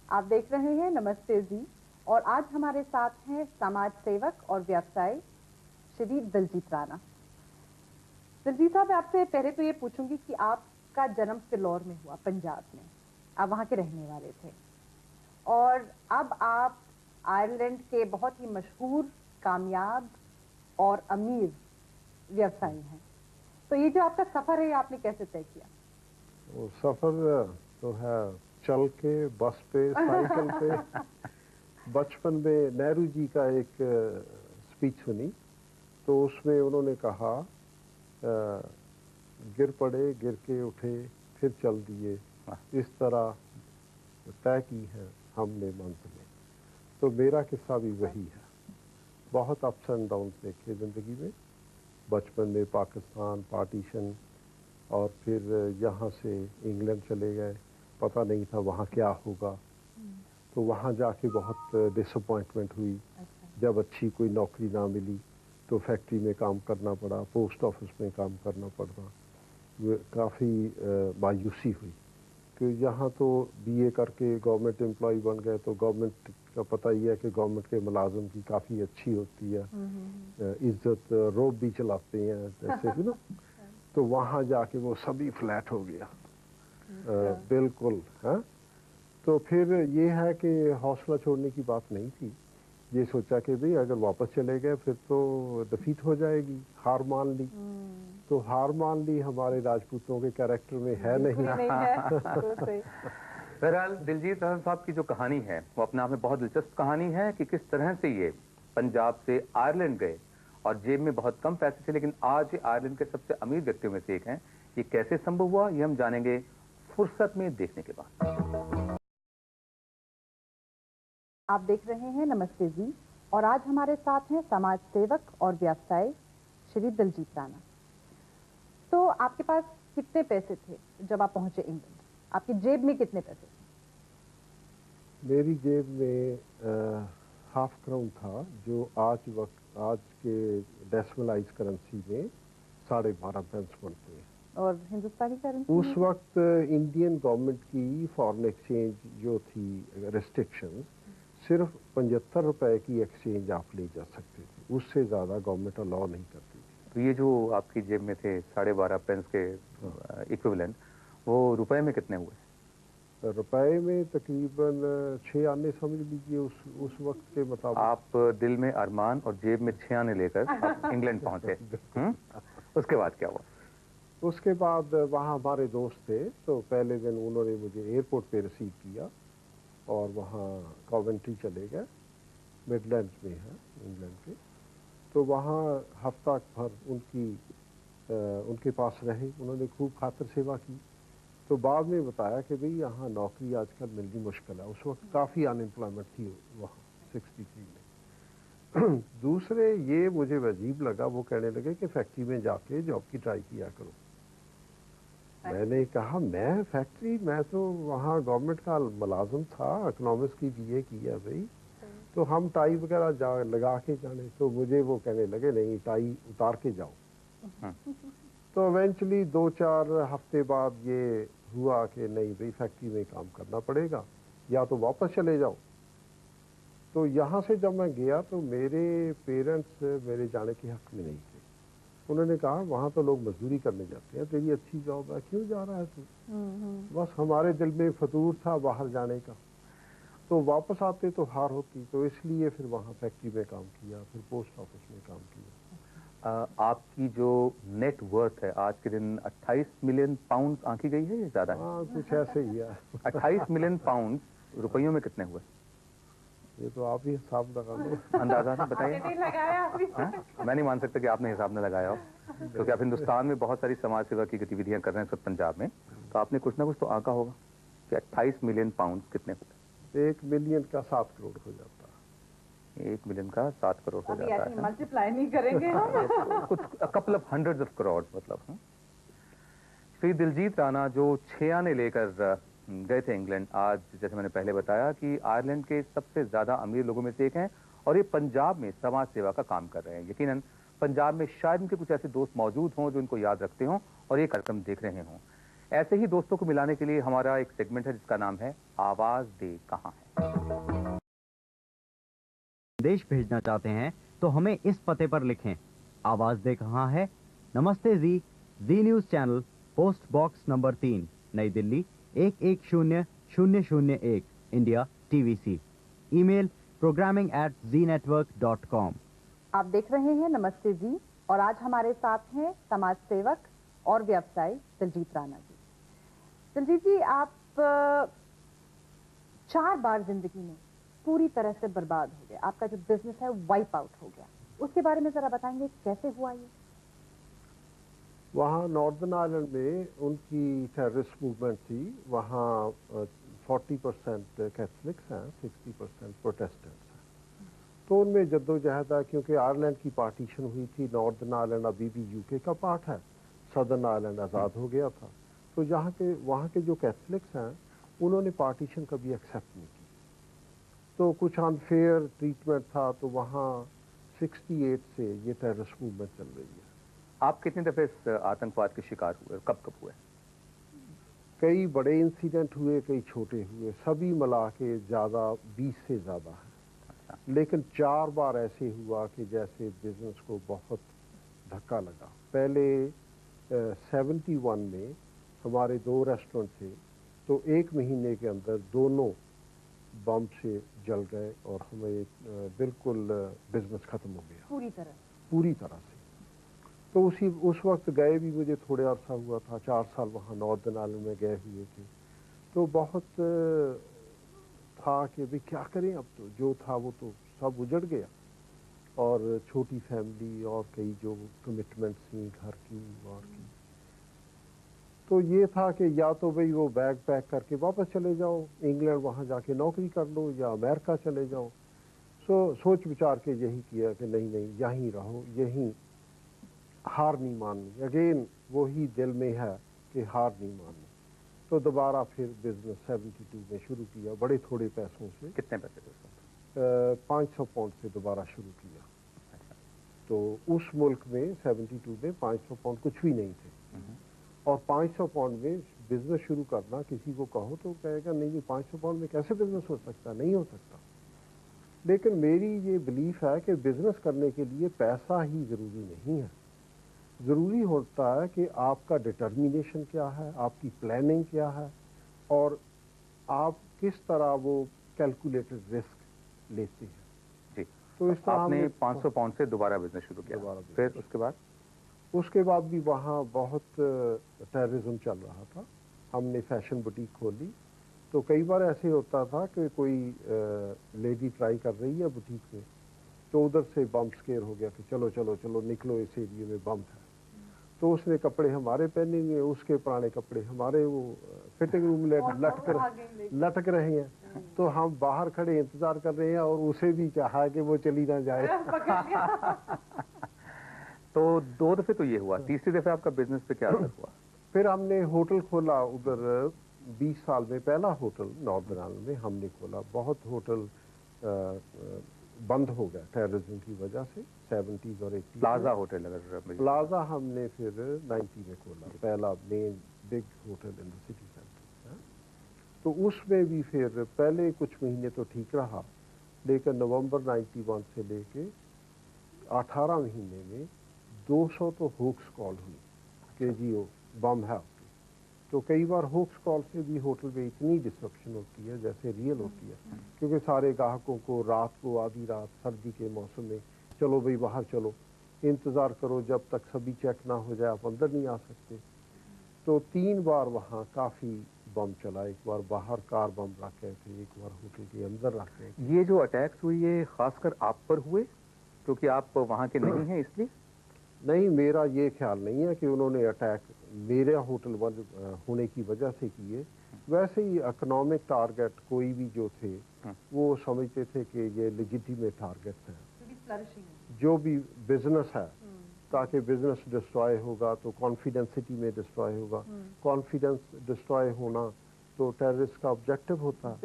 आप देख रहे हैं नमस्ते जी और आज हमारे साथ हैं समाज सेवक और व्यवसायी श्री दिलजीत राणा। दिलजीत साहब, मैं आपसे पहले तो ये पूछूंगी कि आपका जन्म फिलौर में हुआ, पंजाब में। आप वहां के रहने वाले थे और अब आप आयरलैंड के बहुत ही मशहूर, कामयाब और अमीर व्यवसायी हैं। तो ये जो आपका सफर है, ये आपने कैसे तय किया? वो सफर तो है चल के, बस पे, साइकिल पे। बचपन में नेहरू जी का एक स्पीच सुनी, तो उसमें उन्होंने कहा गिर पड़े, गिर के उठे, फिर चल दिए, इस तरह तय की है हमने मंजिलें। तो मेरा किस्सा भी वही है। बहुत अप्स एंड डाउन देखे ज़िंदगी में। बचपन में पाकिस्तान पार्टीशन, और फिर यहाँ से इंग्लैंड चले गए, पता नहीं था वहाँ क्या होगा। तो वहाँ जाके बहुत डिसअपॉइंटमेंट हुई। जब अच्छी कोई नौकरी ना मिली तो फैक्ट्री में काम करना पड़ा, पोस्ट ऑफिस में काम करना पड़ा। काफ़ी मायूसी हुई कि यहाँ तो बीए करके गवर्नमेंट एम्प्लॉय बन गए, तो गवर्नमेंट का पता ही है कि गवर्नमेंट के मुलाजिम की काफ़ी अच्छी होती है, इज्जत, रोब भी चलाते हैं जैसे भी ना। तो वहाँ जाके वो सभी फ्लैट हो गया। बिल्कुल। हाँ, तो फिर ये है कि हौसला छोड़ने की बात नहीं थी। ये सोचा कि भाई अगर वापस चले गए फिर तो डिफीट हो जाएगी, हार मान ली। तो हार मान ली हमारे राजपूतों के कैरेक्टर में है नहीं। बहरहाल दिलजीत राणा साहब की जो कहानी है वो अपने आप में बहुत दिलचस्प कहानी है कि किस तरह से ये पंजाब से आयरलैंड गए और जेब में बहुत कम पैसे थे, लेकिन आज ये आयरलैंड के सबसे अमीर व्यक्तियों में से एक हैं। ये कैसे संभव हुआ, ये हम जानेंगे फुर्सत में देखने के बाद। आप देख रहे हैं नमस्ते जी और आज हमारे साथ हैं समाज सेवक और व्यवसायी श्री दिलजीत राणा। तो आपके पास कितने पैसे थे जब आप पहुंचे इंग्लैंड? आपकी जेब में कितने पैसे थे? मेरी जेब में हाफ क्राउन था, जो आज के डेसिमलाइज करेंसी में 12.5 पेंस बनते हैं। और हिंदुस्तानी करेंसी उस वक्त इंडियन गवर्नमेंट की फॉरेन एक्सचेंज जो थी, रेस्ट्रिक्शन, सिर्फ 75 रुपए की एक्सचेंज आप ले जा सकते थे, उससे ज़्यादा गवर्नमेंट अलाउ नहीं करती थी। तो ये जो आपकी जेब में थे 12.5 पेंस के इक्विवेलेंट, वो रुपए में कितने हुए? रुपए में तकरीबन 6 आने समझ लीजिए उस वक्त के मुताबिक। आप दिल में अरमान और जेब में 6 आने लेकर आप इंग्लैंड पहुंचे। उसके बाद क्या हुआ? उसके बाद वहाँ हमारे दोस्त थे, तो पहले दिन उन्होंने मुझे एयरपोर्ट पे रिसीव किया और वहाँ कॉवेंट्री चले गए, मिडलैंड्स में है इंग्लैंड के। तो वहाँ हफ्ता भर उनके पास रहे, उन्होंने खूब खातिर सेवा की। तो बाद में बताया कि भाई यहाँ नौकरी आजकल मिलनी मुश्किल है। उस वक्त काफ़ी अनएम्प्लॉयमेंट थी वहाँ 63 में। दूसरे ये मुझे अजीब लगा, वो कहने लगे कि फैक्ट्री में जाके जॉब की ट्राई किया करो। मैंने कहा मैं फैक्ट्री, मैं तो वहाँ गवर्नमेंट का मुलाजिम था, इकोनॉमिक्स की बीए की है भाई, तो हम टाई वगैरह लगा के जाने। तो मुझे वो कहने लगे नहीं, टाई उतार के जाओ। तो इवेंचुअली 2-4 हफ्ते बाद ये हुआ कि नहीं भाई, फैक्ट्री में काम करना पड़ेगा, या तो वापस चले जाओ। तो यहाँ से जब मैं गया तो मेरे पेरेंट्स मेरे जाने के हक में नहीं थे। उन्होंने कहा वहाँ तो लोग मजदूरी करने जाते हैं, तेरी अच्छी जॉब है, क्यों जा रहा है तू? बस हमारे दिल में फतूर था बाहर जाने का। तो वापस आते तो हार होती, तो इसलिए फिर वहाँ फैक्ट्री में काम किया, फिर पोस्ट ऑफिस में काम किया। आपकी जो नेट वर्थ है आज के दिन 28 मिलियन पाउंड आंकी गई है, ये ज्यादा है? हाँ, कुछ ऐसे ही है। 28 मिलियन पाउंड रुपयों में कितने हुए? ये तो आप ही हिसाब लगा लो। अंदाजा नहीं बताइए। मैं नहीं मान सकता कि आपने हिसाब न लगाया हो, क्योंकि आप हिंदुस्तान में बहुत सारी समाज सेवा की गतिविधियां कर रहे हैं, सब पंजाब में, तो आपने कुछ ना कुछ तो आंका होगा कि 28 मिलियन पाउंड कितने हुए? 1 मिलियन का 7 करोड़ हो जाता है। 1 मिलियन का 7 करोड़ हो जाता है। मल्टीप्लाई नहीं करेंगे हम। कुछ couple of hundreds of crore मतलब। श्री दिलजीत राणा जो 6 आने लेकर गए थे इंग्लैंड, आज जैसे मैंने पहले बताया कि आयरलैंड के सबसे ज्यादा अमीर लोगों में से एक हैं, और ये पंजाब में समाज सेवा का काम कर रहे हैं। यकीनन पंजाब में शायद इनके कुछ ऐसे दोस्त मौजूद हों जो इनको याद रखते हों और ये कार्यक्रम देख रहे हों। ऐसे ही दोस्तों को मिलाने के लिए हमारा एक सेगमेंट है जिसका नाम है आवाज दे कहां है। संदेश भेजना चाहते हैं तो हमें इस पते पर लिखें। आवाज दे कहां है, नमस्ते जी news channel, post box number 3, New Delhi 110001, India, TVC। Email programming@znetwork.com। आप देख रहे हैं नमस्ते जी, और आज हमारे साथ हैं समाज सेवक और व्यवसायी दिलजीत राणा जी। दिलजीत जी, आप 4 बार जिंदगी में पूरी तरह से बर्बाद हो गए, आपका जो बिजनेस है वाइप आउट हो गया, उसके बारे में जरा बताएंगे कैसे हुआ ये? वहाँ नॉर्दर्न आयरलैंड में उनकी टेररिस्ट मूवमेंट थी। वहाँ 40% कैथलिक्स हैं, 60% प्रोटेस्टेंट्स हैं। तो उनमें जद्दोजहद है, क्योंकि आयरलैंड की पार्टीशन हुई थी। नॉर्दर्न आयरलैंड अभी भी यूके का पार्ट है, सदर्न आयरलैंड आज़ाद हो गया था। तो वहाँ के जो कैथलिक्स हैं उन्होंने पार्टीशन कभी एक्सेप्ट नहीं की, तो कुछ अनफेयर ट्रीटमेंट था। तो वहाँ 68 से ये टेररिस्ट मूवमेंट चल रही है। आप कितने दफे इस आतंकवाद के शिकार हुए, कब कब हुए? कई बड़े इंसिडेंट हुए, कई छोटे हुए, सभी मिला के ज़्यादा 20 से ज़्यादा है। लेकिन 4 बार ऐसे हुआ कि जैसे बिजनेस को बहुत धक्का लगा। पहले 71 में हमारे 2 रेस्टोरेंट थे, तो 1 महीने के अंदर दोनों बम से जल गए और हमें बिल्कुल बिजनेस खत्म हो गया पूरी तरह से। तो उस वक्त गए भी मुझे थोड़े अरसा हुआ था, 4 साल वहाँ नॉर्दर्न आयरलैंड में गए हुए थे। तो बहुत था कि भाई क्या करें, अब तो जो था वो तो सब उजड़ गया, और छोटी फैमिली और कई जो कमिटमेंट्स थी घर की और की। तो ये था कि या तो भाई वो बैग पैक करके वापस चले जाओ इंग्लैंड, वहाँ जाके नौकरी कर लो, या अमेरिका चले जाओ। सोच विचार के यही किया कि नहीं यहीं रहो, यहीं हार नहीं माननी। अगेन वही दिल में है कि हार नहीं माननी। तो दोबारा फिर बिजनेस 72 में शुरू किया, बड़े थोड़े पैसों से। कितने पैसे थे? 500 पाउंड से दोबारा शुरू किया। तो उस मुल्क में 72 में 500 पाउंड कुछ भी नहीं थे, और 500 पाउंड में बिजनेस शुरू करना, किसी को कहो तो कहेगा नहीं 500 पाउंड में कैसे बिजनेस हो सकता, नहीं हो सकता। लेकिन मेरी ये बिलीफ है कि बिजनेस करने के लिए पैसा ही ज़रूरी नहीं है। ज़रूरी होता है कि आपका डिटर्मिनेशन क्या है, आपकी प्लानिंग क्या है, और आप किस तरह वो कैलकुलेटेड रिस्क लेते हैं। जी। तो इस तरह आपने 500 पाउंड से दोबारा बिजनेस शुरू किया। फिर उसके बाद भी वहाँ बहुत टेररिज्म चल रहा था। हमने फैशन बुटीक खोली, तो कई बार ऐसे होता था कि कोई लेडी ट्राई कर रही है बुटीक में, तो उधर से बम स्केयर हो गया कि चलो चलो चलो निकलो, इस एरिया में बम है। तो उसने कपड़े हमारे पहने हुए, उसके पुराने कपड़े हमारे वो फिटिंग रूम लटक रहे हैं। तो हम बाहर खड़े इंतजार कर रहे हैं, और उसे भी चाहा कि वो चली ना जाए। तो 2 दफे तो ये हुआ, तीसरी दफे आपका बिजनेस पे क्या असर हुआ? फिर हमने होटल खोला उधर 20 साल में, पहला होटल नॉर्दर्न आयरलैंड में हमने खोला। बहुत होटल बंद हो गया टेररिज्म की वजह से 70s और 80s। प्लाजा होटल, अगर प्लाजा हमने फिर 90 में खोला, पहला main big hotel in the city centre. तो उसमें भी फिर पहले कुछ महीने तो ठीक रहा, लेकिन नवंबर 91 से लेके 18 महीने में 200 तो होक्स कॉल हुई कि जी वो बम है। तो कई बार होक्स कॉल से भी होटल में इतनी डिस्ट्रक्शन होती है जैसे रियल होती है, क्योंकि सारे ग्राहकों को रात को, आधी रात सर्दी के मौसम में, चलो भाई बाहर चलो, इंतज़ार करो जब तक सभी चेक ना हो जाए, आप अंदर नहीं आ सकते। तो 3 बार वहाँ काफ़ी बम चला। एक बार बाहर कार बम रख गए थे, एक बार होटल के अंदर रख गए। ये जो अटैक्स हुई ये खासकर आप पर हुए क्योंकि आप वहाँ के नहीं हैं इसलिए? नहीं, मेरा ये ख्याल नहीं है कि उन्होंने अटैक मेरे होटल होने की वजह से किए। वैसे ही इकोनॉमिक टारगेट कोई भी जो थे वो समझते थे कि ये लेजिटिमेट टारगेट्स हैं, जो भी बिजनेस है, ताकि बिजनेस डिस्ट्रॉय होगा तो कॉन्फिडेंस सिटी में डिस्ट्रॉय होगा। कॉन्फिडेंस डिस्ट्रॉय होना तो टेररिस्ट का ऑब्जेक्टिव होता है।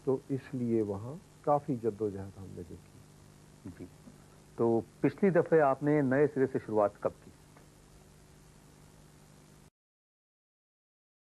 तो इसलिए वहाँ काफ़ी जद्दोजहद हमने देखी। जी। तो पिछली दफे आपने नए सिरे से शुरुआत कब की?